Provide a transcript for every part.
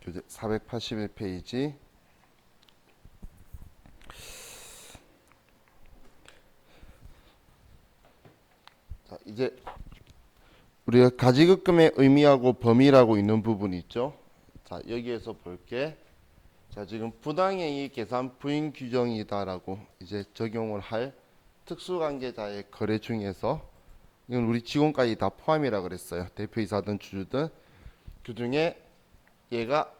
교재 481페이지. 자, 이제 우리가 가지급금의 의미하고 범위라고 있는 부분이 있죠. 자, 여기에서 볼게. 자, 지금 부당행위 계산 부인 규정이다라고 이제 적용을 할 특수관계자의 거래 중에서 이건 우리 직원까지 다 포함이라 그랬어요. 대표이사든 주주든 그 중에 얘가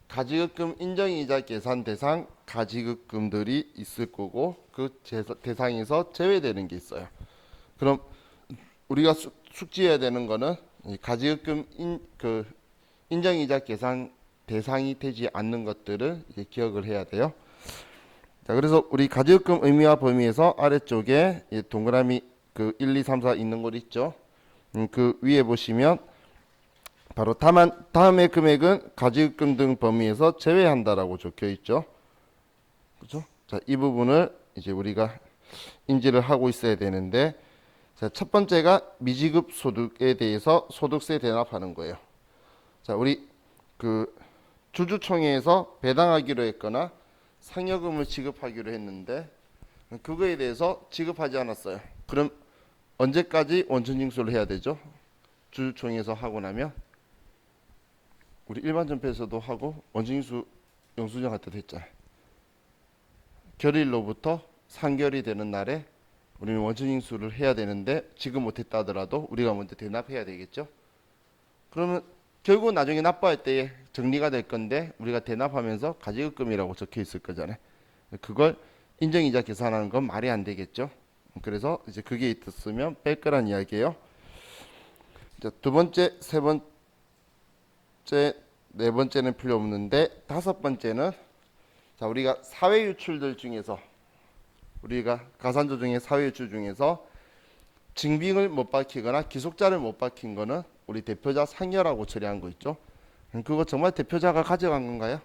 가지급금 인정이자 계산 대상 가지급금들이 있을 거고 그 대상에서 제외되는 게 있어요. 그럼 우리가 숙지해야 되는 거는 이 가지급금 인정이자 계산 대상이 되지 않는 것들을 이제 기억을 해야 돼요. 자, 그래서 우리 가지급금 의미와 범위에서 아래쪽에 이 동그라미 그 1, 2, 3, 4 있는 곳 있죠. 그 위에 보시면 바로 다음의 금액은 가지급금 등 범위에서 제외한다라고 적혀 있죠. 그죠? 자, 이 부분을 이제 우리가 인지를 하고 있어야 되는데, 자, 첫 번째가 미지급 소득에 대해서 소득세 대납하는 거예요. 자, 우리 그 주주총회에서 배당하기로 했거나 상여금을 지급하기로 했는데 그거에 대해서 지급하지 않았어요. 그럼 언제까지 원천징수를 해야 되죠? 주주총회에서 하고 나면 우리 일반전폐에서도 하고 원천징수 영수증 할 때도 했잖아요. 결의일로부터 3개월이 되는 날에 우리는 원천징수를 해야 되는데 지금 못했다 하더라도 우리가 먼저 대납해야 되겠죠. 그러면 결국 나중에 납부할 때에 정리가 될 건데 우리가 대납하면서 가지급금이라고 적혀 있을 거잖아요. 그걸 인정이자 계산하는 건 말이 안 되겠죠. 그래서 이제 그게 있었으면 뺄 거란 이야기예요. 자, 두 번째, 세 번째, 네 번째는 필요 없는데 다섯 번째는 자, 우리가 사회 유출들 중에서 우리가 가산조 중에 사회 유출 중에서 증빙을 못 밝히거나 기속자를 못 밝힌 거는 우리 대표자 상여라고 처리한 거 있죠. 그거 정말 대표자가 가져간 건가요?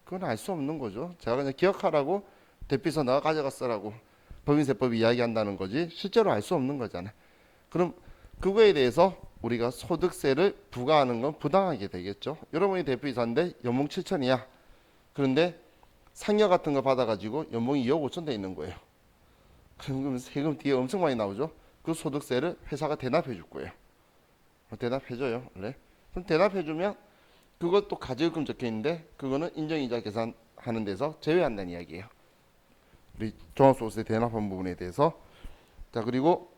그건 알 수 없는 거죠. 제가 그냥 기억하라고 대표이사 너가 가져갔어라고 법인세법이 이야기한다는 거지 실제로 알 수 없는 거잖아요. 그럼 그거에 대해서 우리가 소득세를 부과하는 건 부당하게 되겠죠. 여러분이 대표이사인데 연봉 7천이야. 그런데 상여 같은 거 받아가지고 연봉이 2억 5천 돼 있는 거예요. 그럼 세금 뒤에 엄청 많이 나오죠. 그 소득세를 회사가 대납해 줄 거예요. 대납해줘요. 원래. 그럼 대납해주면 그것도 가지급금 적혀 있는데 그거는 인정이자 계산하는 데서 제외한다는 이야기예요. 우리 종합소득세 대납한 부분에 대해서. 자, 그리고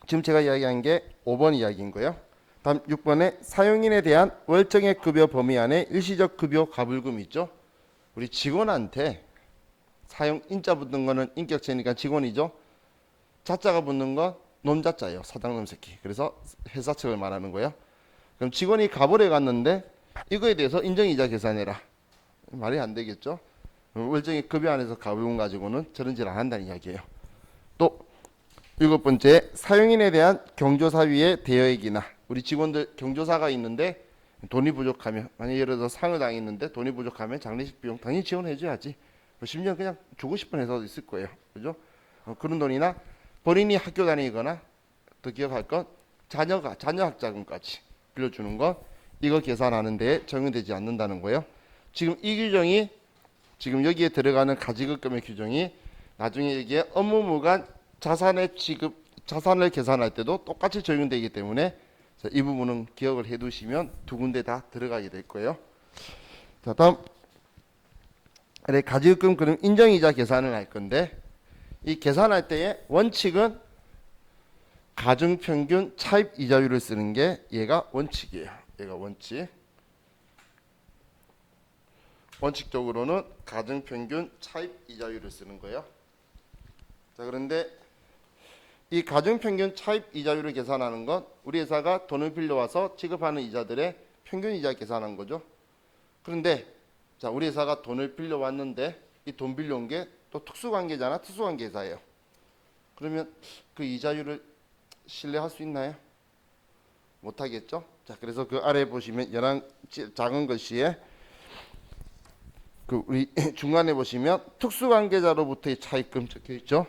지금 제가 이야기한 게 5번 이야기인 거예요. 다음 6번에 사용인에 대한 월정액 급여 범위 안에 일시적 급여 가불금이 있죠. 우리 직원한테 사용 인자 붙는 거는 인격체니까 직원이죠. 자자가 붙는 건 놈자자예요. 사장놈 새끼. 그래서 회사 측을 말하는 거예요. 그럼 직원이 가불에 갔는데 이거에 대해서 인정이자 계산해라. 말이 안 되겠죠. 월정액 급여 안에서 가불금 가지고는 저런 짓 안 한다는 이야기예요. 또 일곱 번째, 사용인에 대한 경조사위의 대여액이나 우리 직원들 경조사가 있는데 돈이 부족하면 만약 예를 들어 상을 당했는데 돈이 부족하면 장례식 비용 당연히 지원해줘야지. 심지어 그냥 주고 싶은 회사도 있을 거예요. 그죠? 그런 돈이나 본인이 학교 다니거나 또 기억할 건 자녀 학자금까지 빌려주는 건 이거 계산하는 데에 적용되지 않는다는 거예요. 지금 이 규정이 지금 여기에 들어가는 가지급금의 규정이 나중에 여기에 업무무관 자산의 자산을 계산할 때도 똑같이 적용되기 때문에 자, 이 부분은 기억을 해두시면 두 군데 다 들어가게 될 거예요. 자, 다음 가지급금 그럼 인정이자 계산을 할 건데 이 계산할 때의 원칙은 가중평균 차입 이자율을 쓰는 게 얘가 원칙이에요. 얘가 원칙. 원칙적으로는 가중평균 차입 이자율을 쓰는 거예요. 자, 그런데 이 가중평균 차입 이자율을 계산하는 건 우리 회사가 돈을 빌려와서 지급하는 이자들의 평균 이자 계산한 거죠. 그런데 자, 우리 회사가 돈을 빌려왔는데 이 돈 빌려온 게 또 특수관계자나 특수관계사예요. 그러면 그 이자율을 신뢰할 수 있나요? 못하겠죠. 자, 그래서 그 아래 보시면 작은 글씨에 그 우리 중간에 보시면 특수관계자로부터의 차입금 적혀 있죠.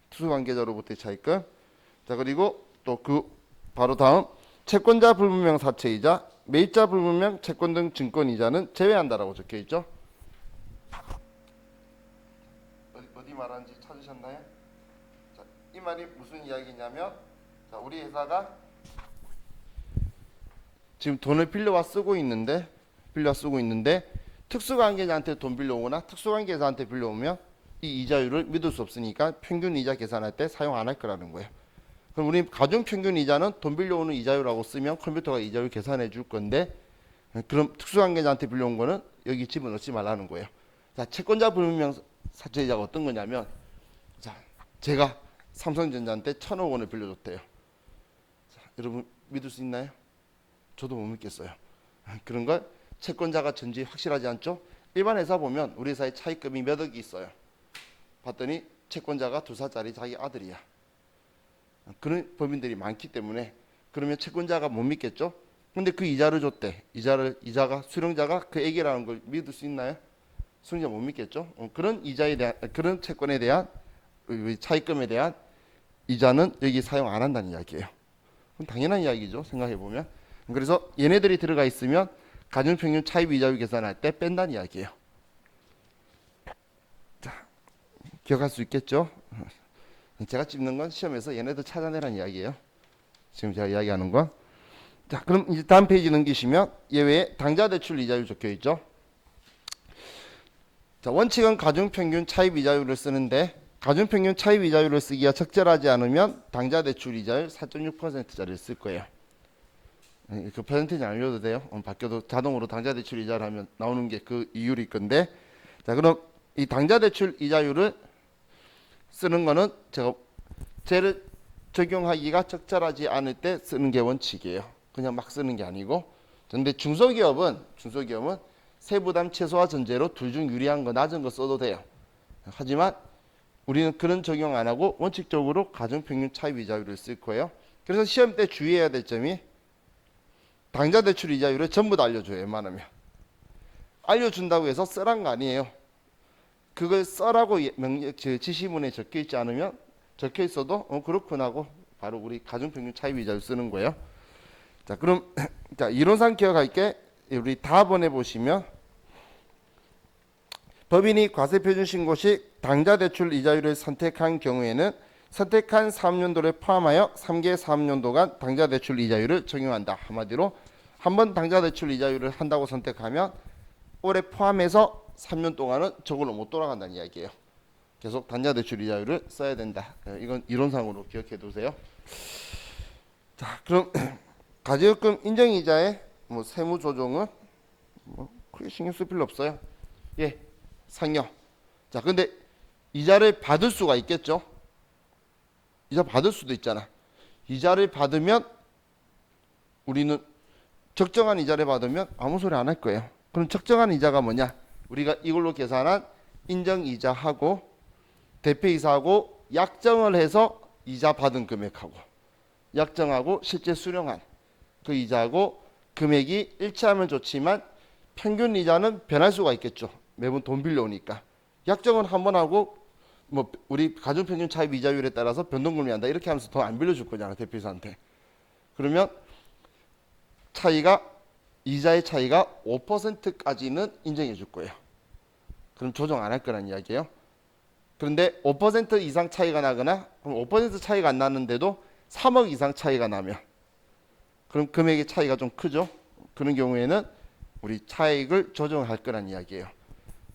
특수관계자로부터의 차입금. 자, 그리고 또 그 바로 다음 채권자 불분명 사채이자, 매입자 불분명 채권 등 증권이자는 제외한다라고 적혀 있죠. 어디 말하는지 찾으셨나요? 자, 이 말이 무슨 이야기냐면, 자, 우리 회사가 지금 돈을 빌려와 쓰고 있는데 특수관계자한테 돈 빌려오거나 특수관계자한테 빌려오면 이 이자율을 믿을 수 없으니까 평균 이자 계산할 때 사용 안 할 거라는 거예요. 그럼 우리 가중 평균 이자는 돈 빌려오는 이자율이라고 쓰면 컴퓨터가 이자율 계산해 줄 건데, 그럼 특수관계자한테 빌려온 거는 여기 집어넣지 말라는 거예요. 자, 채권자 불분명 사채이자가 어떤 거냐면, 자, 제가 삼성전자한테 1,000억 원을 빌려줬대요. 자, 여러분 믿을 수 있나요? 저도 못 믿겠어요. 그런 걸 채권자가 전지 확실하지 않죠? 일반 회사 보면 우리 회사의 차입금이 몇 억이 있어요. 봤더니 채권자가 2살짜리 자기 아들이야. 그런 법인들이 많기 때문에 그러면 채권자가 못 믿겠죠? 근데 그 이자를 줬대. 이자가 수령자가 그 애기라는 걸 믿을 수 있나요? 수령자 못 믿겠죠? 그런 이자에 대한, 그런 채권에 대한 차입금에 대한 이자는 여기 사용 안 한다는 이야기예요. 그럼 당연한 이야기죠. 생각해 보면. 그래서 얘네들이 들어가 있으면 가중평균 차입 이자율 계산할 때 뺀다는 이야기예요. 자, 기억할 수 있겠죠? 제가 찝는 건 시험에서 얘네들 찾아내라는 이야기예요. 지금 제가 이야기하는 건. 자, 그럼 이제 다음 페이지 넘기시면 예외에 당좌 대출 이자율 적혀 있죠. 자, 원칙은 가중평균 차입 이자율을 쓰는데, 가중평균 차입 이자율을 쓰기가 적절하지 않으면 당좌 대출 이자율 4.6%짜리를 쓸 거예요. 그 퍼센테이지 안 알려도 돼요. 바뀌어도 자동으로 당좌 대출 이자를 하면 나오는 게 그 이율일 건데, 자, 그럼 이 당좌 대출 이자율을 쓰는 거는 쟤를 적용하기가 적절하지 않을 때 쓰는 게 원칙이에요. 그냥 막 쓰는 게 아니고. 근데 중소기업은 세부담 최소화 전제로 둘 중 유리한 거 낮은 거 써도 돼요. 하지만 우리는 그런 적용 안 하고 원칙적으로 가중평균 차입 이자율을 쓸 거예요. 그래서 시험 때 주의해야 될 점이 당좌 대출 이자율을 전부 다 알려줘요. 웬만하면 알려준다고 해서 쓰란 거 아니에요. 그걸 써라고 지시문에 적혀 있지 않으면, 적혀 있어도 그렇구나 하고 바로 우리 가중평균 차입 이자율 쓰는 거예요. 자, 그럼 자, 이론상 기억할게. 우리 답원에 보시면 법인이 과세표준신고 시 당좌 대출 이자율을 선택한 경우에는 선택한 사업연도를 포함하여 3개 사업연도간 당좌 대출 이자율을 적용한다. 한마디로 한 번 당좌 대출 이자율을 한다고 선택하면 올해 포함해서 3년 동안은 저걸로 못 돌아간다는 이야기예요. 계속 당좌 대출 이자율을 써야 된다. 이건 이론상으로 기억해 두세요. 자, 그럼 가지급금 인정이자의 세무 조정은 크게 신경 쓸 필요 없어요. 예, 상여. 자, 근데 이자를 받을 수가 있겠죠. 이자 받을 수도 있잖아. 이자를 받으면 우리는 적정한 이자를 받으면 아무 소리 안 할 거예요. 그럼 적정한 이자가 뭐냐? 우리가 이걸로 계산한 인정이자하고 대표이사하고 약정을 해서 이자 받은 금액하고 약정하고 실제 수령한 그 이자하고 금액이 일치하면 좋지만 평균 이자는 변할 수가 있겠죠. 매번 돈 빌려오니까. 약정은 한번 하고 우리 가중평균 차입 이자율에 따라서 변동금리 한다 이렇게 하면서 더 안 빌려줄 거잖아, 대표이사한테. 그러면 이자의 차이가 5%까지는 인정해 줄 거예요. 그럼 조정 안 할 거란 이야기예요. 그런데 5% 이상 차이가 나거나 그럼 5% 차이가 안 나는데도 3억 이상 차이가 나면 그럼 금액의 차이가 좀 크죠. 그런 경우에는 우리 차익을 조정할 거란 이야기예요.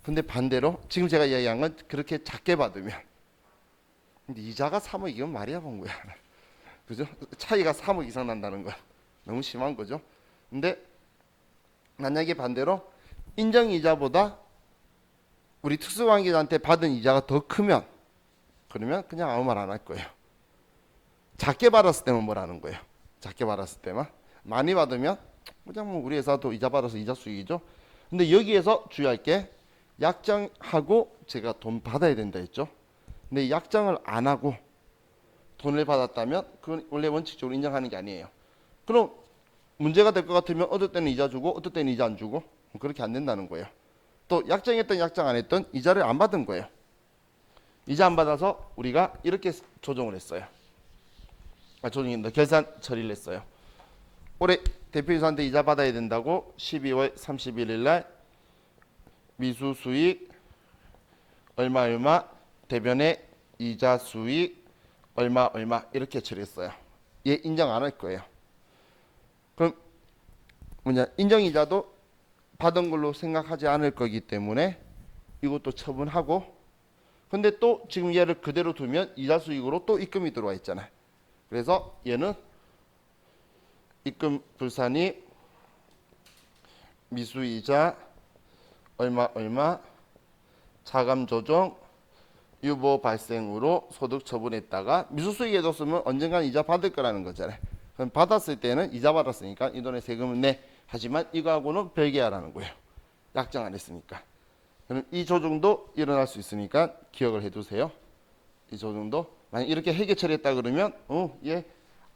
근데 반대로 지금 제가 이야기한 건 그렇게 작게 받으면, 근데 이자가 3억이면 말이야 본 거야. 그죠? 차이가 3억 이상 난다는 건 너무 심한 거죠. 근데 만약에 반대로 인정이자보다 우리 특수관계자한테 받은 이자가 더 크면 그러면 그냥 아무 말 안 할 거예요. 작게 받았을 때만 뭐라는 거예요. 작게 받았을 때만. 많이 받으면 그냥 우리 회사도 이자 받아서 이자 수익이죠. 근데 여기에서 주의할 게 약정하고 제가 돈 받아야 된다 했죠. 근데 약정을 안 하고 돈을 받았다면 그건 원래 원칙적으로 인정하는 게 아니에요. 그럼 문제가 될 것 같으면 어떨 때는 이자 주고 어떨 때는 이자 안 주고 그렇게 안 된다는 거예요. 또 약정했던 약정 안 했던 이자를 안 받은 거예요. 이자 안 받아서 우리가 이렇게 조정을 했어요. 조정인데 결산 처리를 했어요. 올해 대표이사한테 이자 받아야 된다고 12월 31일 날 미수 수익 얼마 얼마 대변에 이자 수익 얼마 얼마 이렇게 처리했어요. 얘 인정 안 할 거예요. 그럼 인정이자도 받은 걸로 생각하지 않을 거기 때문에 이것도 처분하고, 근데 또 지금 얘를 그대로 두면 이자 수익으로 또 입금이 들어와 있잖아요. 그래서 얘는 입금 불산이 미수이자 얼마 얼마 차감 조정 유보 발생으로 소득 처분했다가 미수 수익에 뒀으면 언젠간 이자 받을 거라는 거잖아요. 그럼 받았을 때는 이자 받았으니까 이 돈에 세금은 내. 하지만 이거하고는 별개하라는 거예요. 약정 안 했으니까. 그럼 이 조정도 일어날 수 있으니까 기억을 해두세요. 이 조정도 만약 이렇게 회계 처리했다 그러면 얘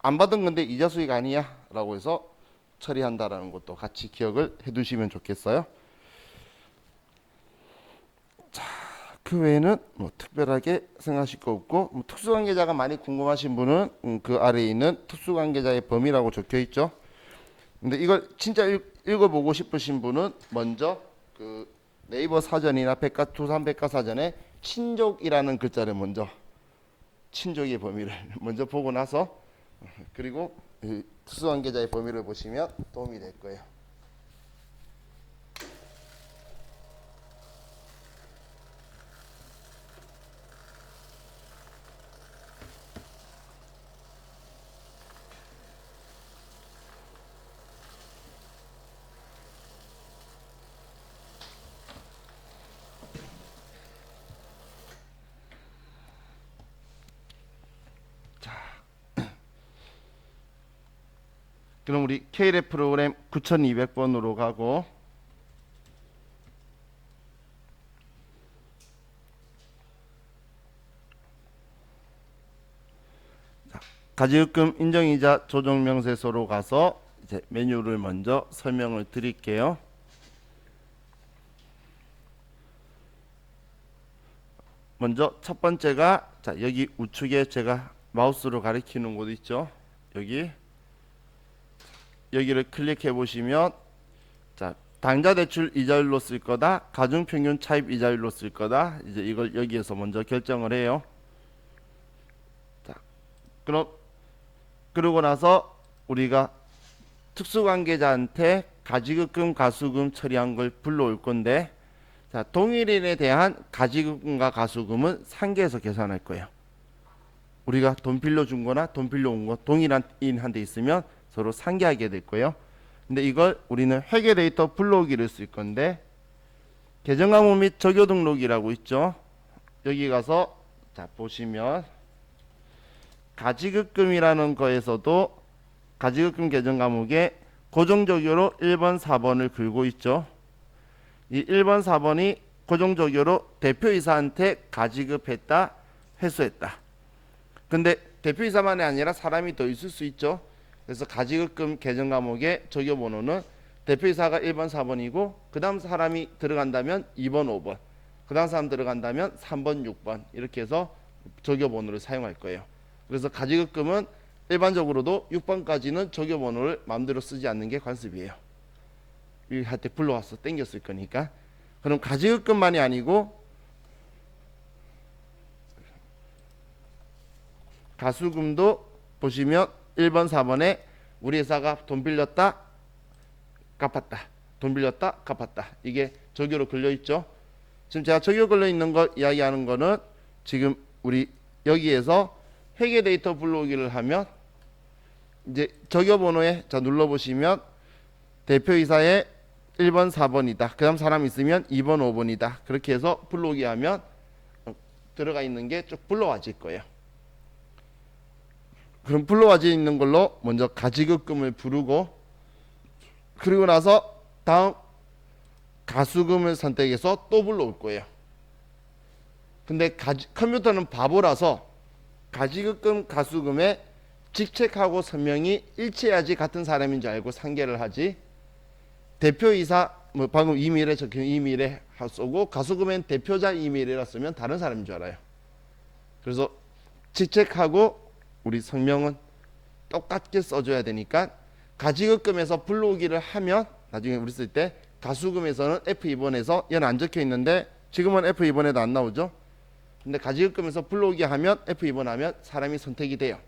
안 받은 건데 이자 수익 아니야 라고 해서 처리한다라는 것도 같이 기억을 해두시면 좋겠어요. 자, 그 외에는 뭐 특별하게 생각하실 거 없고, 특수관계자가 많이 궁금하신 분은 그 아래에 있는 특수관계자의 범위라고 적혀 있죠. 근데 이걸 진짜 읽어보고 싶으신 분은 먼저 그 네이버 사전이나 두산 백과사전에 친족이라는 글자를 먼저, 친족의 범위를 먼저 보고 나서 그리고 특수관계자의 범위를 보시면 도움이 될 거예요. 그럼 우리 K랩 프로그램 9200번으로 가고, 가지급금 인정이자 조정명세서로 가서 이제 메뉴를 먼저 설명을 드릴게요. 먼저 첫 번째가, 자 여기 우측에 제가 마우스로 가리키는 곳 있죠. 여기를 클릭해 보시면, 자 당좌 대출 이자율로 쓸 거다, 가중평균 차입 이자율로 쓸 거다. 이제 이걸 여기에서 먼저 결정을 해요. 자 그러고 나서 우리가 특수관계자한테 가지급금 가수금 처리한 걸 불러올 건데, 자 동일인에 대한 가지급금과 가수금은 상계에서 계산할 거예요. 우리가 돈 빌려준 거나 돈 빌려온 거 동일한 인한테 있으면 서로 상계하게 될 거예요. 근데 이걸 우리는 회계 데이터 불러오기를 쓸 건데, 계정과목 및 적요 등록이라고 있죠. 여기 가서 자 보시면 가지급금이라는 거에서도 가지급금 계정 과목에 고정적요로 1번 4번을 긁고 있죠. 이 1번 4번이 고정적요로 대표이사한테 가지급했다, 회수했다. 근데 대표이사만이 아니라 사람이 더 있을 수 있죠. 그래서 가지급금 계정 과목의 적요 번호는 대표이사가 1번 4번이고, 그 다음 사람이 들어간다면 2번 5번, 그 다음 사람 들어간다면 3번 6번, 이렇게 해서 적요 번호를 사용할 거예요. 그래서 가지급금은 일반적으로도 6번까지는 적요 번호를 마음대로 쓰지 않는 게 관습이에요. 이 할 때 불러와서 땡겼을 거니까. 그럼 가지급금만이 아니고 가수금도 보시면 1번 4번에 우리 회사가 돈 빌렸다 갚았다, 돈 빌렸다 갚았다, 이게 적요로 걸려있죠. 지금 제가 적요 걸려있는 거 이야기하는 거는, 지금 우리 여기에서 회계 데이터 불러오기를 하면 이제 적요 번호에 자 눌러보시면 대표이사의 1번 4번이다, 그 다음 사람 있으면 2번 5번이다, 그렇게 해서 불러오기 하면 들어가 있는 게 쭉 불러와질 거예요. 그럼 불러와져 있는 걸로 먼저 가지급금을 부르고, 그리고 나서 다음 가수금을 선택해서 또 불러올 거예요. 근데 컴퓨터는 바보라서 가지급금 가수금의 직책하고 선명이 일치해야지 같은 사람인 줄 알고 상계를 하지, 대표이사 뭐 방금 이메일에 적힌 이메일에 쏘고 가수금엔 대표자 이메일이라 쓰면 다른 사람인 줄 알아요. 그래서 직책하고 우리 성명은 똑같게 써줘야 되니까 가지급금에서 불러오기를 하면 나중에 우리 쓸 때 가수금에서는 F2번에서 얘는 안 적혀 있는데 지금은 F2번에도 안 나오죠. 근데 가지급금에서 불러오기 하면 F2번 하면 사람이 선택이 돼요.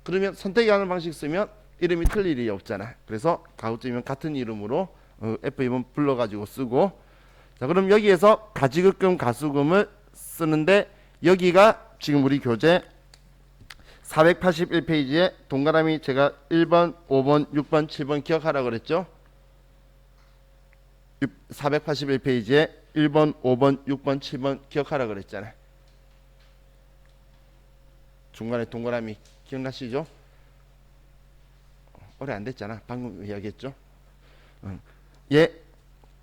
그러면 선택이 하는 방식 쓰면 이름이 틀릴 일이 없잖아. 그래서 가급적이면 같은 이름으로 F2번 불러가지고 쓰고, 자 그럼 여기에서 가지급금 가수금을 쓰는데 여기가 지금 우리 교재 481페이지에 동그라미 제가 1번, 5번, 6번, 7번 기억하라고 그랬죠. 481페이지에 1번, 5번, 6번, 7번 기억하라고 그랬잖아요. 중간에 동그라미 기억나시죠? 오래 안 됐잖아. 방금 이야기했죠.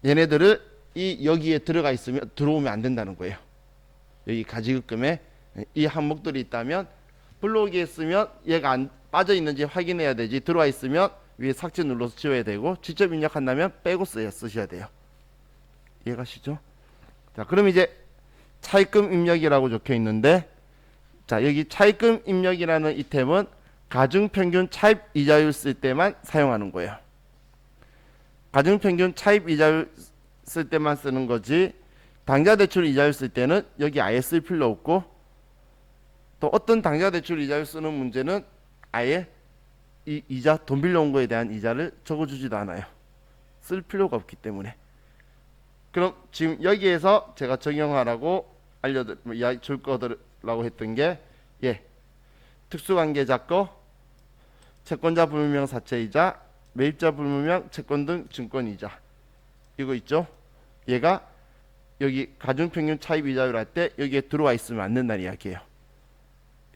얘네들을 여기에 들어가 있으면 들어오면 안 된다는 거예요. 여기 가지급금에 이 항목들이 있다면 불러오기에 쓰면 얘가 안 빠져 있는지 확인해야 되지, 들어와 있으면 위에 삭제 눌러서 지워야 되고, 직접 입력한다면 빼고 쓰셔야 돼요. 이해가시죠? 자 그럼 이제 차입금 입력이라고 적혀 있는데, 자 여기 차입금 입력이라는 이템은 가중평균 차입 이자율 쓸 때만 사용하는 거예요. 가중평균 차입 이자율 쓸 때만 쓰는 거지, 당좌대출 이자율 쓸 때는 여기 아예 쓸 필요 없고, 또 어떤 당좌대출 이자율 쓰는 문제는 아예 이 이자 돈 빌려온 거에 대한 이자를 적어주지도 않아요. 쓸 필요가 없기 때문에. 그럼 지금 여기에서 제가 적용하라고 줄 거라고 했던 게, 특수관계자 거, 채권자 불문명 사채이자, 매입자 불문명 채권 등 증권이자, 이거 있죠. 얘가 여기 가중평균 차입 이자율 할 때 여기에 들어와 있으면 안 된다는 이야기예요.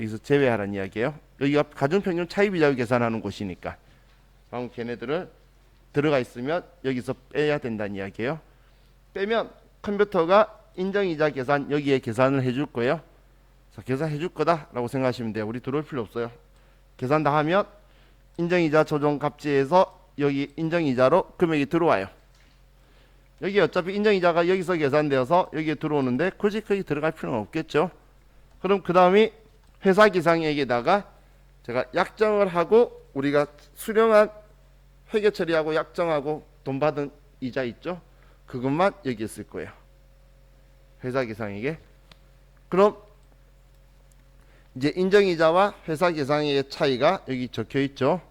여기서 제외하라는 이야기예요. 여기가 가중평균 차입 이자율 계산하는 곳이니까 방금 걔네들을 들어가 있으면 여기서 빼야 된다는 이야기예요. 빼면 컴퓨터가 인정이자 계산 여기에 계산을 해줄 거예요. 자, 계산해 줄 거다라고 생각하시면 돼요. 우리 들어올 필요 없어요. 계산 다 하면 인정이자 조정 갑지에서 여기 인정이자로 금액이 들어와요. 여기 어차피 인정이자가 여기서 계산되어서 여기에 들어오는데 굳이 거기 들어갈 필요는 없겠죠. 그럼 그 다음이 회사기상액에다가 제가 약정을 하고 우리가 수령한 회계 처리하고 약정하고 돈 받은 이자 있죠. 그것만 여기에 쓸 거예요. 회사기상액에. 그럼 이제 인정이자와 회사계상액의 차이가 여기 적혀 있죠.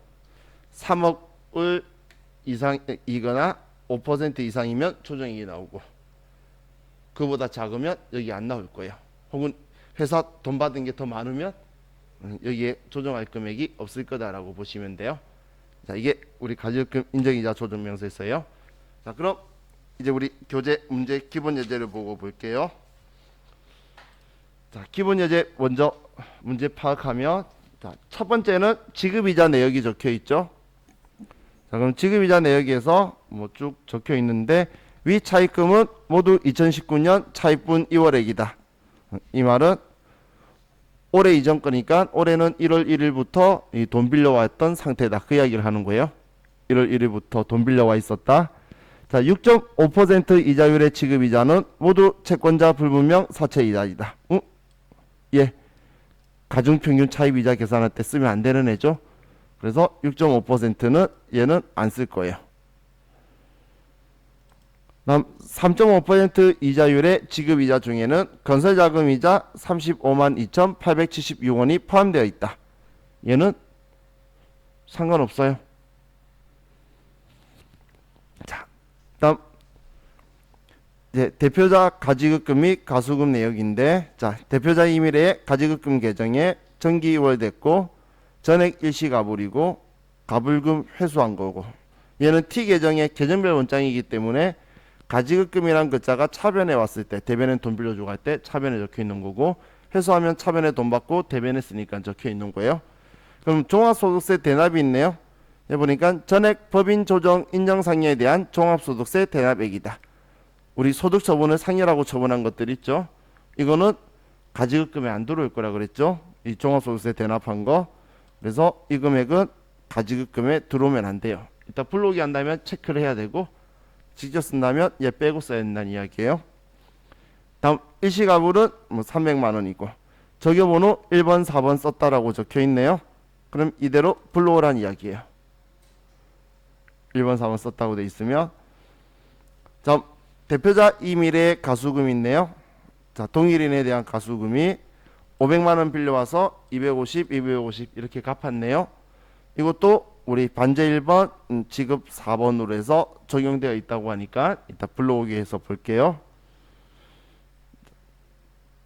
3억을 이상이거나 5% 이상이면 조정액이 나오고, 그보다 작으면 여기 안 나올 거예요. 혹은 회사 돈 받은 게 더 많으면 여기에 조정할 금액이 없을 거다라고 보시면 돼요. 자, 이게 우리 가지급금 인정이자 조정명세서예요. 자, 그럼 이제 우리 교재 문제 기본 예제를 보고 볼게요. 자, 기본 예제 먼저 문제 파악하면, 자, 첫 번째는 지급이자 내역이 적혀 있죠. 자, 그럼 지급이자 내역에서 뭐 쭉 적혀 있는데, 위 차입금은 모두 2019년 차입분 2월액이다. 이 말은 올해 이전 거니까 올해는 1월 1일부터 이 돈 빌려왔던 상태다. 그 이야기를 하는 거예요. 1월 1일부터 돈 빌려와 있었다. 자, 6.5% 이자율의 지급이자는 모두 채권자 불분명 사채이자이다. 가중평균 차입이자 계산할 때 쓰면 안 되는 애죠. 그래서 6.5%는 얘는 안 쓸 거예요. 다음 3.5% 이자율의 지급이자 중에는 건설자금이자 35만 2,876원이 포함되어 있다. 얘는 상관없어요. 자, 다음 이제 대표자 가지급금 및 가수금 내역인데, 자, 대표자 임의례에 가지급금 계정에 정기 이월됐고 전액 일시가불이고 가불금 회수한 거고, 얘는 T 계정의 계정별 원장이기 때문에 가지급금이란 글자가 차변에 왔을 때, 대변에 돈 빌려주고 할 때 차변에 적혀 있는 거고, 회수하면 차변에 돈 받고 대변에 쓰니까 적혀 있는 거예요. 그럼 종합소득세 대납이 있네요. 해보니까 전액 법인 조정 인정상여에 대한 종합소득세 대납액이다. 우리 소득 처분을 상여라고 처분한 것들 있죠. 이거는 가지급금에 안 들어올 거라 그랬죠. 이 종합소득세 대납한 거. 그래서 이 금액은 가지급금에 들어오면 안 돼요. 일단 불러오기 한다면 체크를 해야 되고, 직접 쓴다면 얘 빼고 써야 된다는 이야기예요. 다음 일시가불은 뭐 300만 원이고 적여번호 1번 4번 썼다라고 적혀 있네요. 그럼 이대로 불러오란 이야기예요. 1번 4번 썼다고 돼 있으면 자 대표자 이미래의 가수금이 있네요. 자 동일인에 대한 가수금이 500만원 빌려와서 250 이렇게 갚았네요. 이것도 우리 반제 1번 지급 4번으로 해서 적용되어 있다고 하니까 이따 불러오기 해서 볼게요.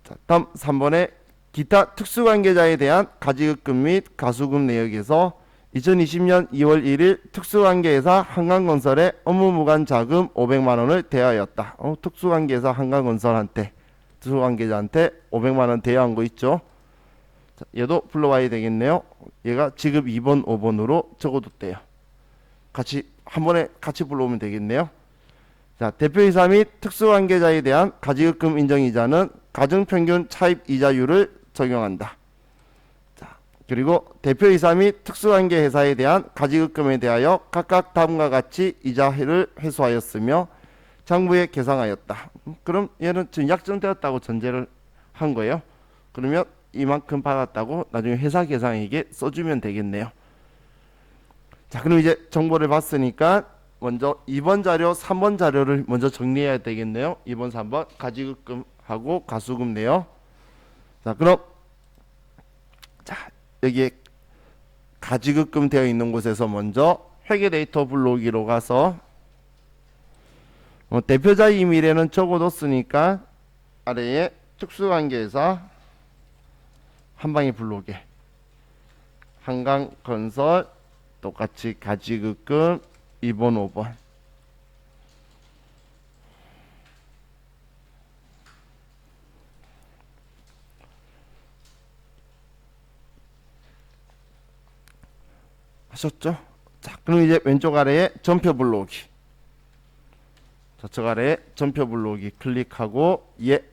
자, 다음 3번에 기타 특수관계자에 대한 가지급금 및 가수금 내역에서 2020년 2월 1일 특수관계회사 한강건설에 업무무관 자금 500만원을 대하였다. 특수관계회사 한강건설한테 특수관계자한테 500만원 대여한 거 있죠. 자, 얘도 불러와야 되겠네요. 얘가 지급 2번 5번으로 적어뒀대요. 같이 한 번에 같이 불러오면 되겠네요. 자, 대표이사 및 특수관계자에 대한 가지급금 인정이자는 가중평균 차입이자율을 적용한다. 자, 그리고 대표이사 및 특수관계회사에 대한 가지급금에 대하여 각각 다음과 같이 이자를 회수하였으며 장부에 계상하였다. 그럼 얘는 지금 약정되었다고 전제를 한 거예요. 그러면 이만큼 받았다고 나중에 회사 계상에게 써주면 되겠네요. 자, 그럼 이제 정보를 봤으니까 먼저 2번 자료, 3번 자료를 먼저 정리해야 되겠네요. 2번, 3번 가지급금하고 가수금 내요. 자, 그럼 자 여기에 가지급금 되어 있는 곳에서 먼저 회계 데이터 불러오기로 가서 대표자 이미래는 적어뒀으니까 아래에 특수관계회사 한방에 불러오게 한강건설 똑같이 가지급금 2번 5번 하셨죠? 자, 그럼 이제 왼쪽 아래에 전표 불러오기 저쪽 아래에 전표 불러오기 클릭하고 예.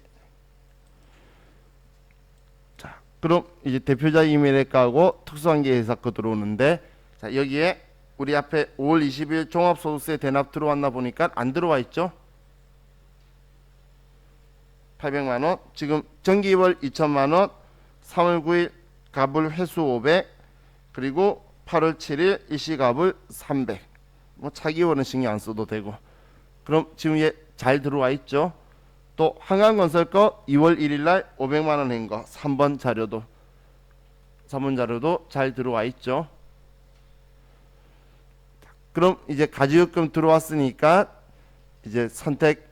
자, 그럼 이제 대표자 이메일에 까고 특수관계회사 거 들어오는데 자, 여기에 우리 앞에 5월 20일 종합소득세 대납 들어왔나 보니까 안 들어와 있죠. 800만원 지금 정기월 2천만원 3월 9일 갑을 회수 500 그리고 8월 7일 일시갑을 300 뭐 차기월은 신경 안 써도 되고 그럼 지금 얘 잘 들어와 있죠. 또 한강건설 거 2월 1일날 500만원 한 거 3번 자료도 잘 들어와 있죠. 그럼 이제 가지급금 들어왔으니까 이제 선택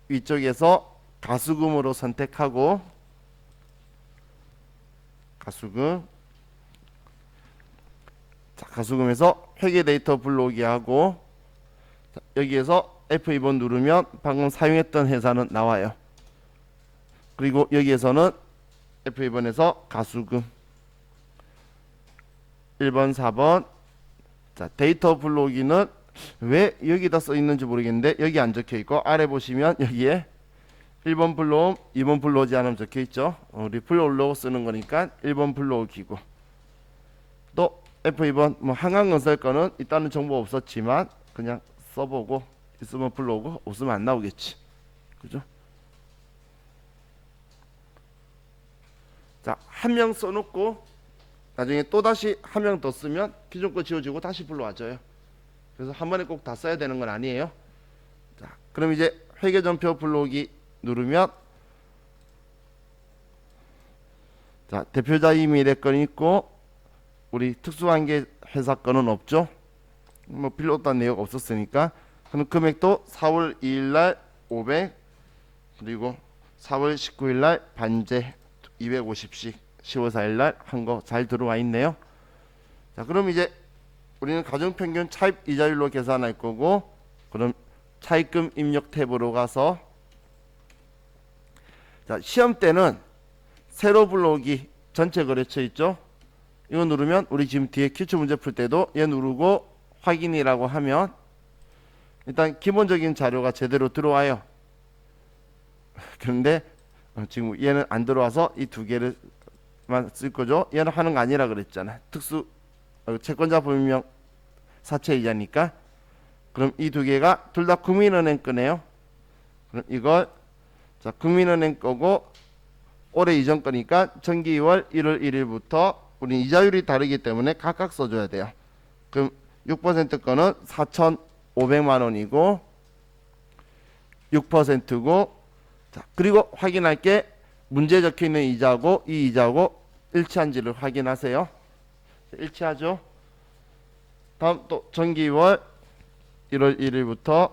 위쪽에서 가수금으로 선택하고 가수금 자, 가수금에서 회계 데이터 불러오기 하고 자, 여기에서 F2번 누르면 방금 사용했던 회사는 나와요. 그리고 여기에서는 F2번에서 가수금 1번 4번 자 데이터 불러오기는 왜 여기다 써 있는지 모르겠는데 여기 안 적혀 있고 아래 보시면 여기에 1번 불러옴 2번 불러오지 않으면 적혀 있죠. 우리 불러오려고 쓰는 거니까 1번 불러오기고 또 F2번 뭐 한강건설 거는 일단은 정보 없었지만 그냥 써보고 있으면 불러오고 없으면 안 나오겠지. 그죠? 자, 한 명 써놓고 나중에 또다시 한 명 더 쓰면 기존 거 지워지고 다시 불러와줘요. 그래서 한 번에 꼭 다 써야 되는 건 아니에요. 자, 그럼 이제 회계전표 불러오기 누르면 자 대표자 이메일의 건이 있고 우리 특수관계 회사 건은 없죠. 뭐 필요 없다는 내용 없었으니까 그럼 금액도 4월 2일날 500 그리고 4월 19일날 반제 250씩 10월 4일날 한 거 잘 들어와 있네요. 자, 그럼 이제 우리는 가중평균 차입 이자율로 계산할 거고 그럼 차입금 입력 탭으로 가서 자, 시험 때는 세로 불러오기 전체 거래처 있죠. 이거 누르면 우리 지금 뒤에 기출 문제 풀 때도 얘 누르고 확인이라고 하면 일단 기본적인 자료가 제대로 들어와요. 그런데 지금 얘는 안 들어와서 이 두 개를만 쓸 거죠. 얘는 하는 거 아니라 그랬잖아. 특수 채권자 불명 사채이자니까. 그럼 이 두 개가 둘 다 국민은행 거네요. 그럼 이걸 자 국민은행 거고 올해 이전 거니까 정기 2월 1월 1일부터 우리 이자율이 다르기 때문에 각각 써줘야 돼요. 그럼 6% 거는 4,500만 원이고 6%고 자, 그리고 확인할 게 문제에 적혀 있는 이자고 이 이자고 일치한지를 확인하세요. 일치하죠? 다음 또 정기월 1월 1일부터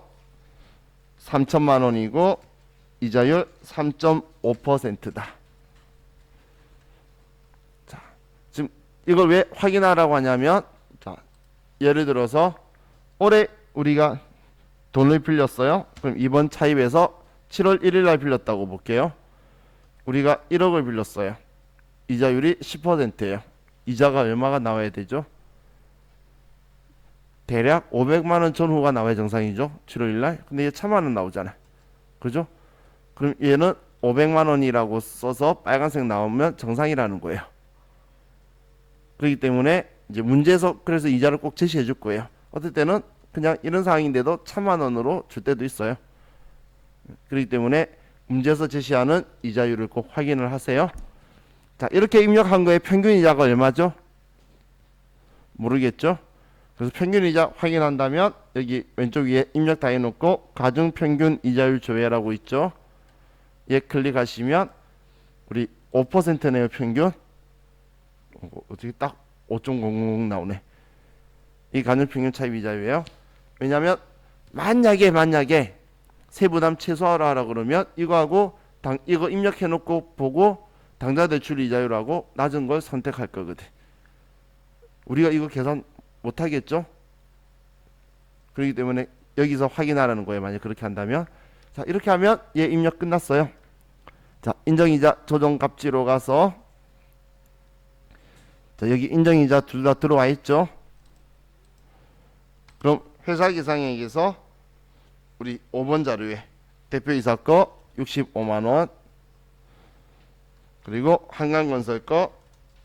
3천만 원이고 이자율 3.5%다. 자, 지금 이걸 왜 확인하라고 하냐면 자, 예를 들어서 올해 우리가 돈을 빌렸어요. 그럼 이번 차입에서 7월 1일 날 빌렸다고 볼게요. 우리가 1억을 빌렸어요. 이자율이 10%예요. 이자가 얼마가 나와야 되죠? 대략 500만 원 전후가 나와야 정상이죠. 7월 1일 날. 근데 얘 1,000만 원 나오잖아. 그죠? 그럼 얘는 500만 원이라고 써서 빨간색 나오면 정상이라는 거예요. 그렇기 때문에 이제 문제에서 그래서 이자를 꼭 제시해 줄 거예요. 어떨 때는 그냥 이런 상황인데도 1,000만 원으로 줄 때도 있어요. 그렇기 때문에 문제에서 제시하는 이자율을 꼭 확인을 하세요. 자, 이렇게 입력한 거에 평균 이자가 얼마죠? 모르겠죠? 그래서 평균 이자 확인한다면 여기 왼쪽 위에 입력 다 해놓고 가중 평균 이자율 조회라고 있죠. 얘 클릭하시면 우리 5%네요. 평균. 어떻게 딱 5.00 나오네. 이 가중 평균 차입 이자율이에요. 왜냐하면 만약에 세부담 최소화하라 그러면 이거하고 이거 입력해 놓고 보고 당좌 대출 이자율하고 낮은 걸 선택할 거거든. 우리가 이거 계산 못 하겠죠? 그렇기 때문에 여기서 확인하라는 거예요. 만약 그렇게 한다면. 자, 이렇게 하면 얘 입력 끝났어요. 자, 인정이자 조정갑지로 가서 자, 여기 인정이자 둘 다 들어와 있죠. 그럼 회사 계상액에서 우리 5번 자료에 대표이사 거 65만 원 그리고 한강건설 거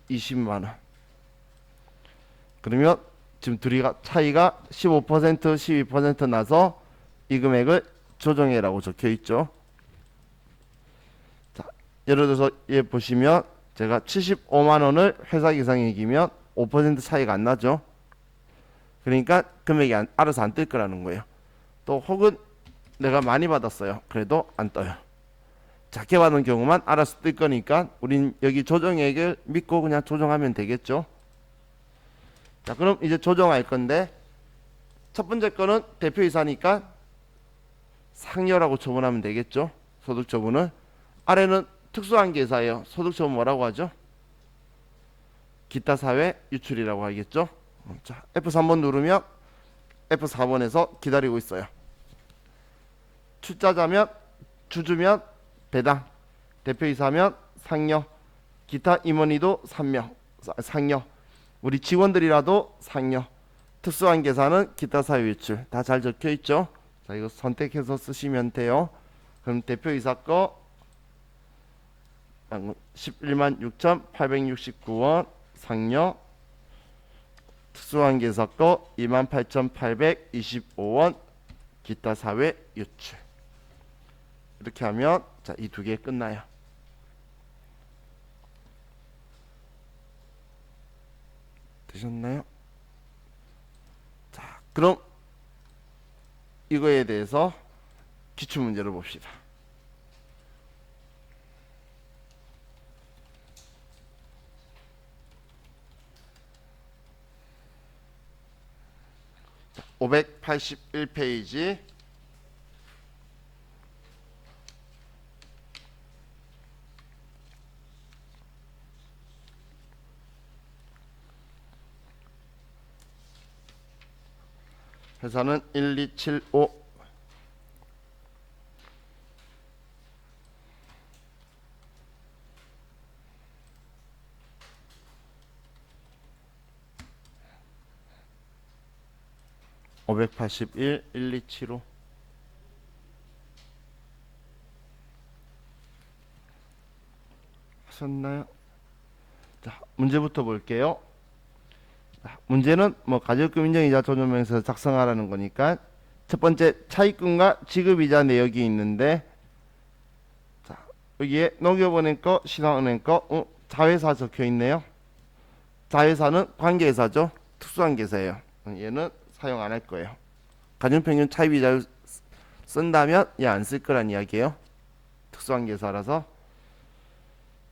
20만 원. 그러면 지금 둘이가 차이가 15% 12% 나서 이 금액을 조정해라고 적혀 있죠. 자, 예를 들어서 얘 보시면 제가 75만 원을 회사 계상액이면 5% 차이가 안 나죠. 그러니까 금액이 알아서 안 뜰 거라는 거예요. 또 혹은 내가 많이 받았어요. 그래도 안 떠요. 작게 받은 경우만 알아서 뜰 거니까 우린 여기 조정액을 믿고 그냥 조정하면 되겠죠. 자, 그럼 이제 조정할 건데 첫 번째 거는 대표이사니까 상여라고 처분하면 되겠죠. 소득 처분을. 아래는 특수한 계사예요. 소득 처분 뭐라고 하죠? 기타 사회 유출이라고 하겠죠. 자, F3번 누르면 F4번에서 기다리고 있어요. 출자자면 주주면 배당, 대표이사면 상여, 기타 임원이도 상여, 우리 직원들이라도 상여, 특수한 계산은 기타 사유 유출 다 잘 적혀 있죠. 자, 이거 선택해서 쓰시면 돼요. 그럼 대표이사 거 11만 6,869원 상여, 특수한 계사 거 28,825원 기타 사회 유출. 이렇게 하면 자, 이 두 개 끝나요. 되셨나요? 자, 그럼 이거에 대해서 기출 문제를 봅시다. 자, 581페이지 회사는 1275 581 1275 하셨나요? 자, 문제부터 볼게요. 문제는 뭐 가족금 인정이자 조정명에서 작성하라는 거니까 첫 번째 차입금과 지급이자 내역이 있는데 자, 여기에 농협은행 거 신한은행 거 자회사 적혀 있네요. 자회사는 관계회사죠. 특수한 계사예요. 얘는 사용 안 할 거예요. 가중평균 차입 이자율 쓴다면 얘 안 쓸 거란 이야기예요. 특수한 계사라서.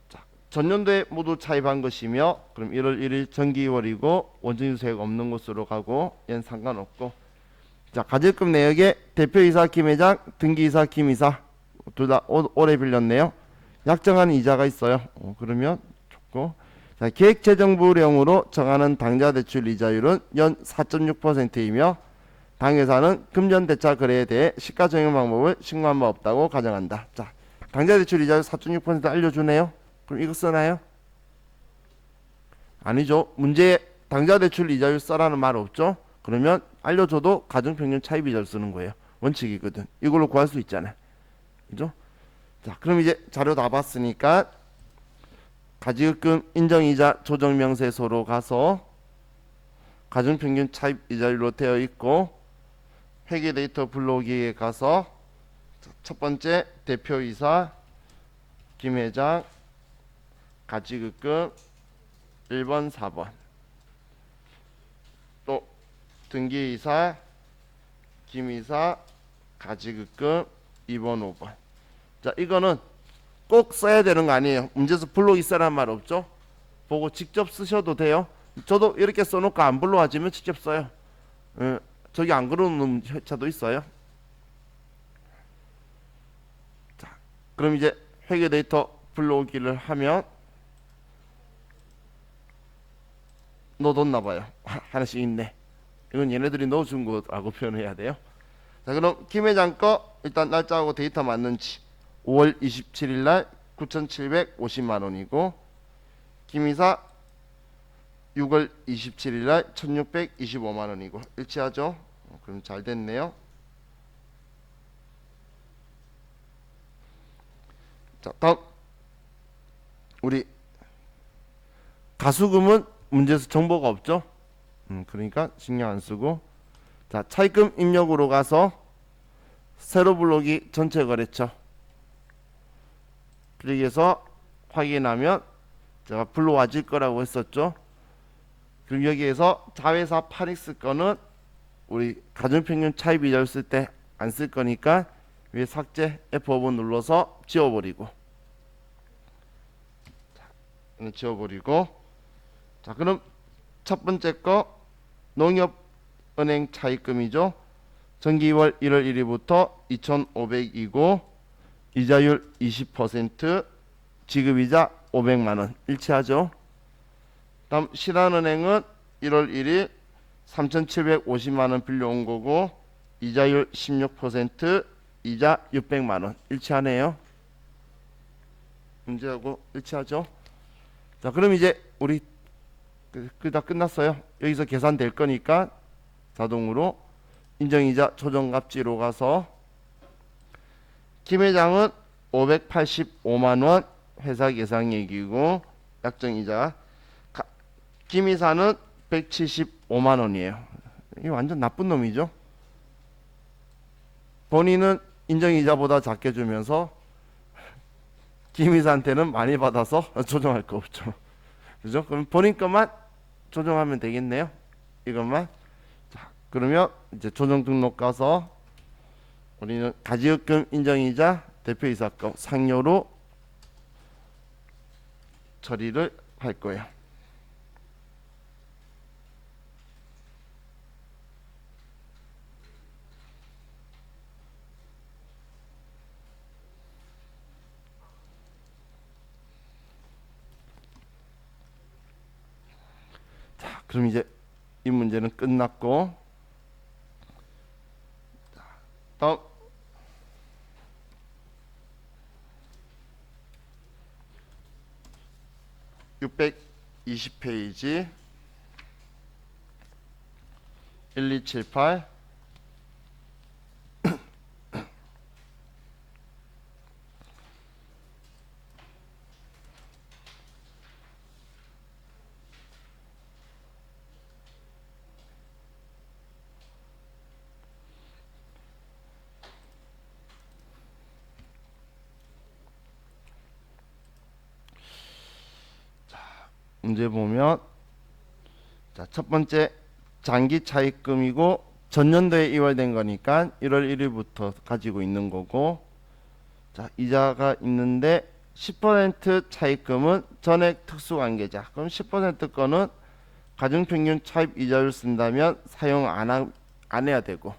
자, 전년도에 모두 차입한 것이며 그럼 1월 1일 정기월이고 원전유세가 없는 곳으로 가고 얘는 상관없고. 자, 가질금 내역에 대표이사 김회장, 등기이사 김이사 둘 다 오래 빌렸네요. 약정한 이자가 있어요. 그러면 좋고. 자, 계획재정부령으로 정하는 당좌대출 이자율은 연 4.6%이며 당회사는 금전대차 거래에 대해 시가 적용 방법을 신고한 바 없다고 가정한다. 자, 당좌대출 이자율 4.6% 알려주네요. 그럼 이거 쓰나요? 아니죠. 문제에 당좌대출 이자율 써라는 말 없죠. 그러면 알려줘도 가중평균 차입 이자율 쓰는 거예요. 원칙이거든. 이걸로 구할 수 있잖아요. 그죠? 자, 그럼 이제 자료 다 봤으니까 가지급금 인정이자 조정명세서로 가서 가중평균 차입 이자율로 되어 있고 회계 데이터 불러오기에 가서 첫 번째 대표이사 김회장 가지급금 1번 4번 또 등기이사 김이사 가지급금 2번 5번. 자, 이거는 꼭 써야 되는 거 아니에요. 문제에서 불러오기 써라는 말 없죠. 보고 직접 쓰셔도 돼요. 저도 이렇게 써놓고 안 불러와지면 직접 써요. 저기 안 그러는 회차도 있어요. 자, 그럼 이제 회계 데이터 불러오기를 하면 넣어뒀나봐요. 하나씩 있네. 이건 얘네들이 넣어준 거라고 표현해야 돼요. 자, 그럼 김 회장 거 일단 날짜하고 데이터 맞는지 5월 27일 날 9,750만원이고 김 이사 6월 27일 날 1,625만원이고 일치하죠? 그럼 잘 됐네요. 자, 다음 우리 가수금은 문제에서 정보가 없죠? 그러니까 신경 안 쓰고. 자, 차입금 입력으로 가서 세로 불러오기 전체 거래처 클릭해서 확인하면 제가 불러와질 거라고 했었죠. 그럼 여기에서 자회사 파닉스 거는 우리 가중평균 차입 이자율 쓸 때 안 쓸 거니까 위에 삭제 F5번 눌러서 지워버리고. 자, 지워버리고. 자, 그럼 첫 번째 거 농협은행 차입금이죠. 정기 2월 1월 1일부터 2,500이고 이자율 20%, 지급이자 500만원 일치하죠. 다음 신한은행은 1월 1일 3,750만원 빌려온 거고 이자율 16%, 이자 600만원 일치하네요. 문제하고 일치하죠. 자, 그럼 이제 우리 다 끝났어요. 여기서 계산될 거니까 자동으로 인정이자 조정갑지로 가서 김 회장은 585만원 회사 계상액이고 약정이자 김 이사는 175만원이에요. 이 완전 나쁜 놈이죠. 본인은 인정이자보다 작게 주면서 김 이사한테는 많이 받아서 조정할 거 없죠. 그죠? 그럼 본인 것만 조정하면 되겠네요. 이것만. 자, 그러면 이제 조정 등록 가서 우리는 가지급금 인정이자 대표이사 거 상료로 처리를 할 거예요. 자, 그럼 이제 이 문제는 끝났고 다음 620페이지 1278 문제 보면 자, 첫 번째 장기 차입금이고 전년도에 이월된 거니까 1월 1일부터 가지고 있는 거고, 자, 이자가 있는데 10% 차입금은 전액 특수관계자. 그럼 10% 거는 가중평균 차입 이자율 쓴다면 사용 안 해야 되고,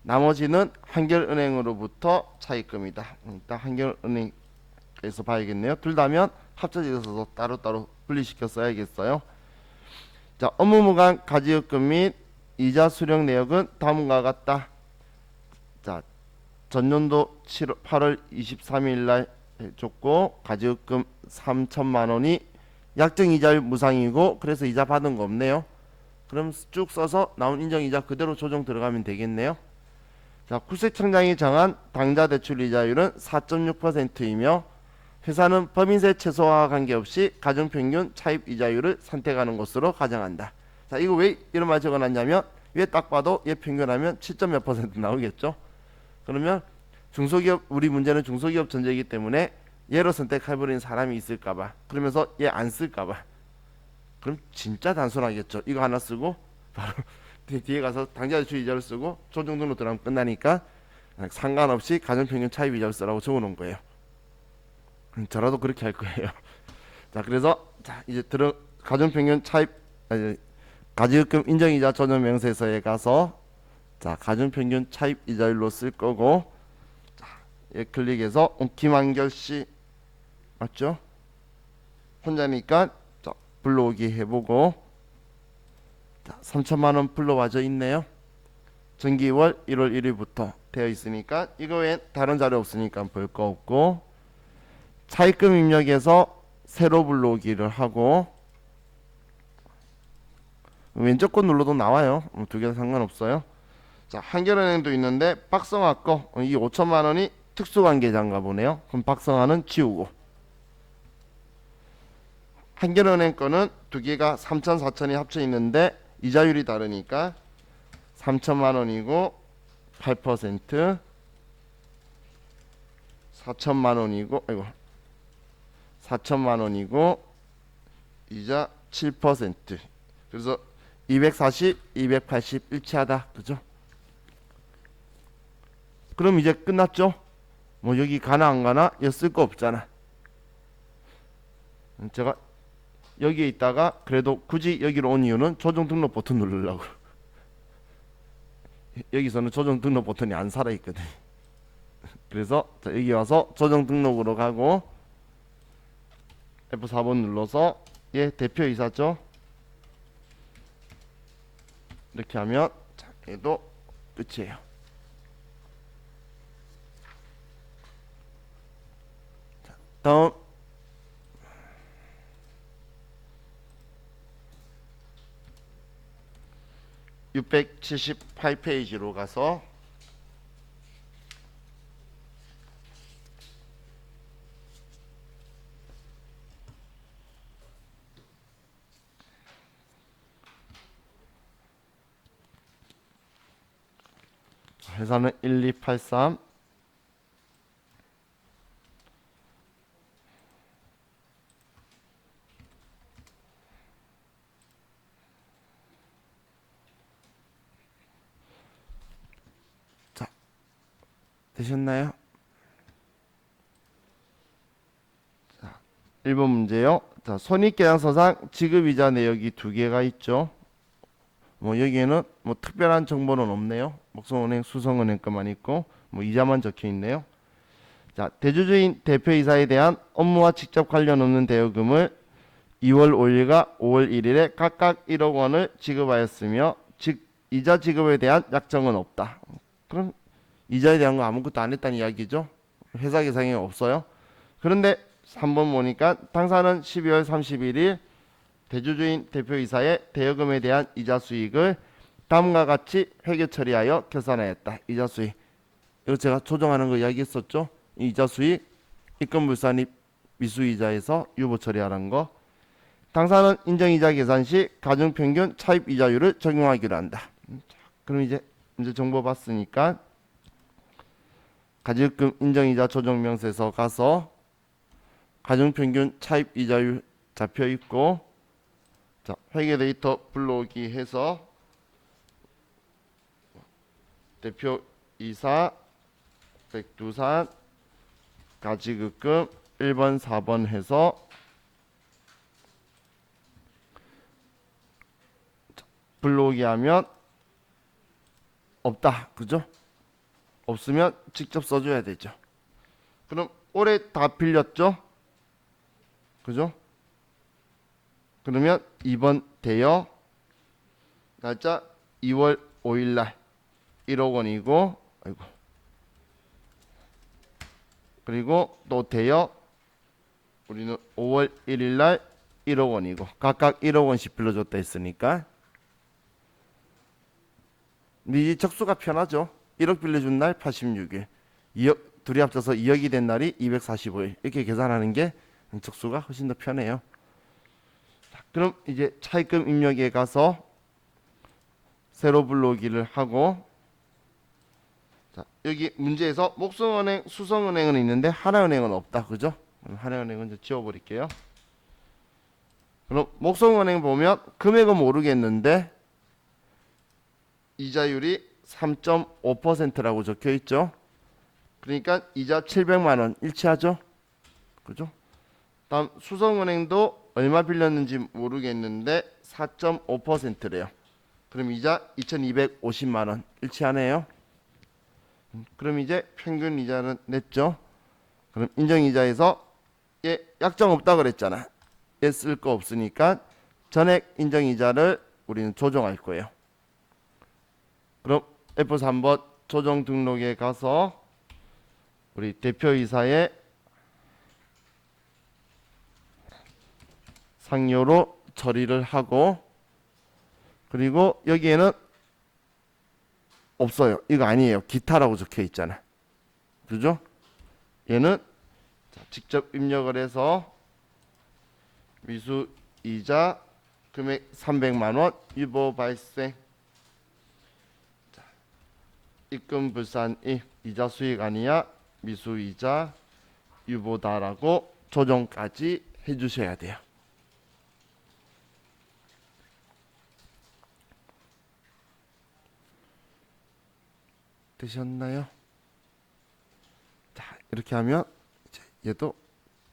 나머지는 한결은행으로부터 차입금이다. 일단 한결은행에서 봐야겠네요. 둘 다면 합쳐져서 따로따로 분리시켜 써야겠어요. 자, 업무무관 가지급금 및 이자 수령 내역은 다음과 같다. 자, 전년도 8월 23일 날 줬고, 가지급금 3천만 원이 약정 이자율 무상이고, 그래서 이자 받은 거 없네요. 그럼 쭉 써서 나온 인정 이자 그대로 조정 들어가면 되겠네요. 자, 국세청장이 정한 당좌 대출 이자율은 4.6%이며 회사는 법인세 최소화와 관계없이 가중평균 차입 이자율을 선택하는 것으로 가정한다. 자, 이거 왜 이런 말 적어놨냐면, 위에 딱 봐도 얘 평균하면 7점 몇 퍼센트 나오겠죠. 그러면 중소기업, 우리 문제는 중소기업 전제이기 때문에 얘로 선택해버린 사람이 있을까봐, 그러면서 얘 안 쓸까봐, 그럼 진짜 단순하겠죠. 이거 하나 쓰고 바로 뒤에 가서 당좌 대출 이자를 쓰고 조정 등록 들어가면 끝나니까 상관없이 가중평균 차입 이자를 쓰라고 적어놓은 거예요. 저라도 그렇게 할 거예요. 자, 그래서 자, 이제 가중평균 차입 가지급금 인정이자 조정 명세서에 가서 자, 가중평균 차입 이자율로 쓸 거고, 자, 얘 클릭해서 김한결 씨 맞죠? 혼자니까 자, 불러오기 해보고, 자, 3천만 원 불러와져 있네요. 정기월 1월 1일부터 되어 있으니까 이거 외에 다른 자료 없으니까 볼 거 없고, 차입금 입력해서 새로 불러오기를 하고, 왼쪽 거 눌러도 나와요. 두 개 다 상관없어요. 자, 한결은행도 있는데 박성화 거, 이 5천만 원이 특수관계자인가 보네요. 그럼 박성화는 지우고, 한결은행 거는 두 개가 3천 4천이 합쳐 있는데 이자율이 다르니까 3천만 원이고 8%, 4천만 원이고, 아이고, 4천만 원이고 이자 7%. 그래서 240, 280 일치하다. 그죠? 그럼 이제 끝났죠? 뭐 여기 가나 안 가나? 여기 쓸 거 없잖아. 제가 여기에 있다가 그래도 굳이 여기로 온 이유는 조정 등록 버튼 누르려고. 여기서는 조정 등록 버튼이 안 살아있거든. 그래서 자, 여기 와서 조정 등록으로 가고 F4번 눌러서 얘 대표이사죠. 이렇게 하면 자, 얘도 끝이에요. 자, 다음 678페이지로 가서 회사는 1283, 자, 되셨나요? 자, 1번 문제요. 자, 손익계산서상 지급이자 내역이 두 개가 있죠. 뭐 여기에는 뭐 특별한 정보는 없네요. 목성은행, 수성은행 것만 있고 뭐 이자만 적혀 있네요. 자, 대주주인 대표이사에 대한 업무와 직접 관련 없는 대여금을 2월 5일과 5월 1일에 각각 1억 원을 지급하였으며 이자 지급에 대한 약정은 없다. 그럼 이자에 대한 거 아무것도 안 했다는 이야기죠. 회사 계상에 없어요. 그런데 3번 보니까 당사는 12월 31일 대주주인 대표이사의 대여금에 대한 이자 수익을 다음과 같이 회계 처리하여 계산하였다. 이자 수익. 이거 제가 조정하는 거 이야기했었죠. 이자 수익, 입금불산입 미수이자에서 유보 처리하라는 거. 당사는 인정이자 계산 시 가중평균 차입이자율을 적용하기로 한다. 그럼 이제 정보 봤으니까 가지급금 인정이자 조정명세서 가서 가중평균 차입이자율 잡혀있고, 자, 회계 데이터 불러오기 해서 대표이사, 백두산, 가지급금 1번, 4번 해서 불러오기 하면 없다. 그죠? 없으면 직접 써줘야 되죠. 그럼 올해 다 빌렸죠? 그죠? 그러면 2번 대여 날짜 2월 5일 날 1억 원이고, 아이고. 그리고 또 대여 우리는 5월 1일 날 1억 원이고 각각 1억 원씩 빌려줬다 했으니까 이 적수가 편하죠. 1억 빌려준 날 86일, 2억 둘이 합쳐서 2억이 된 날이 245일 이렇게 계산하는 게 적수가 훨씬 더 편해요. 자, 그럼 이제 차입금 입력에 가서 새로 불러오기를 하고, 자, 여기 문제에서 목성은행, 수성은행은 있는데 하나은행은 없다. 그죠? 하나은행은 이제 지워버릴게요. 그럼 목성은행 보면 금액은 모르겠는데 이자율이 3.5%라고 적혀 있죠. 그러니까 이자 700만 원 일치하죠. 그죠? 다음 수성은행도 얼마 빌렸는지 모르겠는데 4.5%래요. 그럼 이자 2250만 원 일치하네요. 그럼 이제 평균 이자는 냈죠. 그럼 인정이자에서 얘 약정 없다 그랬잖아. 얘 쓸 거 없으니까 전액 인정이자를 우리는 조정할 거예요. 그럼 F3번 조정 등록에 가서 우리 대표이사의 상료로 처리를 하고, 그리고 여기에는 없어요. 이거 아니에요. 기타라고 적혀 있잖아. 그죠? 얘는 직접 입력을 해서 미수이자 금액 300만 원 유보 발생, 자, 입금 불산입 이자 수익 아니야 미수이자 유보다라고 조정까지 해주셔야 돼요. 되셨나요? 자, 이렇게 하면 이제 얘도